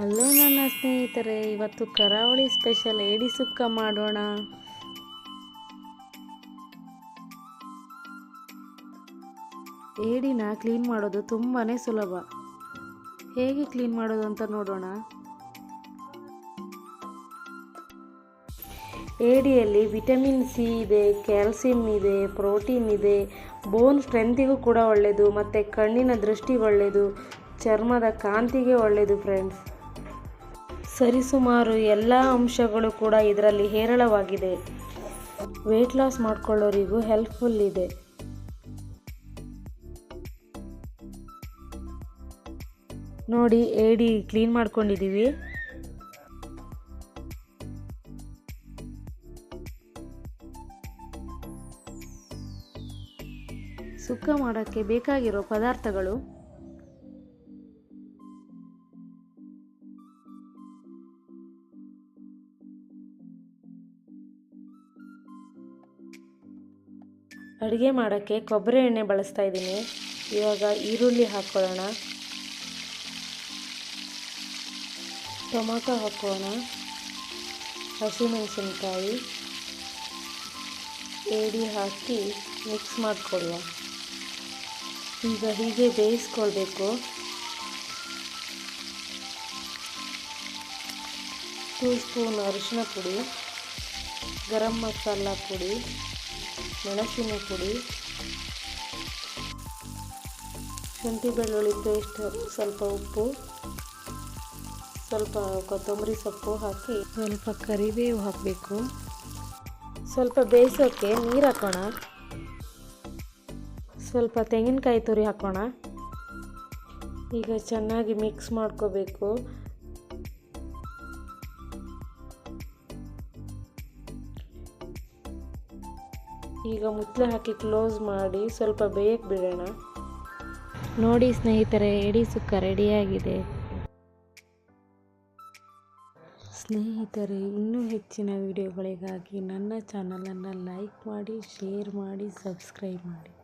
Hello ನನ್ನ ಸ್ನೇಹಿತರೆ, ಇವತ್ತು ಕರಾವಳಿ ಸ್ಪೆಷಲ್ ಏಡಿ ಸುಕ್ಕ ಮಾಡೋಣ. ಏಡಿನ ಕ್ಲೀನ್ ಮಾಡೋದು ತುಂಬಾ ಸುಲಭ. ಹೇಗೆ ಕ್ಲೀನ್ ಮಾಡೋದು ಅಂತ ನೋಡೋಣ. ಏಡಿಯಲ್ಲಿ ವಿಟಮಿನ್ ಸಿ ಇದೆ, ಕ್ಯಾಲ್ಸಿಯಂ ಇದೆ, ಪ್ರೋಟೀನ್ ಇದೆ, ಬೋನ್ ಸ್ಟ್ರೆಂತಿಗೂ ಕೂಡ ಒಳ್ಳೆಯದು, ಮತ್ತು ಕಣ್ಣಿನ ದೃಷ್ಟಿ ಒಳ್ಳೆಯದು, ಚರ್ಮದ ಕಾಂತಿಗೆ ಒಳ್ಳೆಯದು ಫ್ರೆಂಡ್ಸ್. ಸರಿಸುಮಾರು ಎಲ್ಲ ಅಂಶಗಳು ಕೂಡ ಇದರಲ್ಲಿ ಹೇರಳವಾಗಿದೆ. ವೆಯ್ಟ್ ಲಾಸ್ ಮಾಡ್ಕೊಳ್ಳೋರಿಗೂ ಹೆಲ್ಪ್ಫುಲ್ ಇದೆ. ನೋಡಿ, ಏಡಿ ಕ್ಲೀನ್ ಮಾಡ್ಕೊಂಡಿದ್ದೀವಿ. ಸುಕ್ಕ ಮಾಡೋಕ್ಕೆ ಬೇಕಾಗಿರೋ ಪದಾರ್ಥಗಳು: ಅಡುಗೆ ಮಾಡೋಕ್ಕೆ ಕೊಬ್ಬರಿ ಎಣ್ಣೆ ಬಳಸ್ತಾ ಇದ್ದೀನಿ. ಇವಾಗ ಈರುಳ್ಳಿ ಹಾಕ್ಕೊಳ್ಳೋಣ, ಟೊಮಾಟೊ ಹಾಕೋಣ, ಹಸಿಮೆಣಸಿನ್ಕಾಯಿ, ಏಡಿ ಹಾಕಿ ಮಿಕ್ಸ್ ಮಾಡಿಕೊಳ್ಳುವ. ಈಗ ಹೀಗೆ ಬೇಯಿಸ್ಕೊಳ್ಬೇಕು. 2 ಸ್ಪೂನ್ ಅರಿಶಿನ ಪುಡಿ, ಗರಂ ಮಸಾಲ ಪುಡಿ, ಮೆಣಸಿನ ಪುಡಿ, ಶುಂಠಿ ಬೆಳ್ಳುಳ್ಳಿ ಪೇಸ್ಟ್, ಸ್ವಲ್ಪ ಉಪ್ಪು, ಸ್ವಲ್ಪ ಕೊತ್ತಂಬರಿ ಸೊಪ್ಪು ಹಾಕಿ ಸ್ವಲ್ಪ ಕರಿಬೇವು ಹಾಕಬೇಕು. ಸ್ವಲ್ಪ ಬೇಯಿಸೋಕ್ಕೆ ನೀರು ಹಾಕೋಣ. ಸ್ವಲ್ಪ ತೆಂಗಿನಕಾಯಿ ತುರಿ ಹಾಕೋಣ. ಈಗ ಚೆನ್ನಾಗಿ ಮಿಕ್ಸ್ ಮಾಡ್ಕೋಬೇಕು. ಈಗ ಮುಚ್ಚಳ ಹಾಕಿ ಕ್ಲೋಸ್ ಮಾಡಿ ಸ್ವಲ್ಪ ಬೇಯಕ್ಕೆ ಬಿಡೋಣ. ನೋಡಿ ಸ್ನೇಹಿತರೆ, ಏಡಿ ಸುಕ್ಕ ರೆಡಿಯಾಗಿದೆ. ಸ್ನೇಹಿತರೆ, ಇನ್ನೂ ಹೆಚ್ಚಿನ ವಿಡಿಯೋಗಳಿಗಾಗಿ ನನ್ನ ಚಾನಲನ್ನು ಲೈಕ್ ಮಾಡಿ, ಶೇರ್ ಮಾಡಿ, ಸಬ್ಸ್ಕ್ರೈಬ್ ಮಾಡಿ.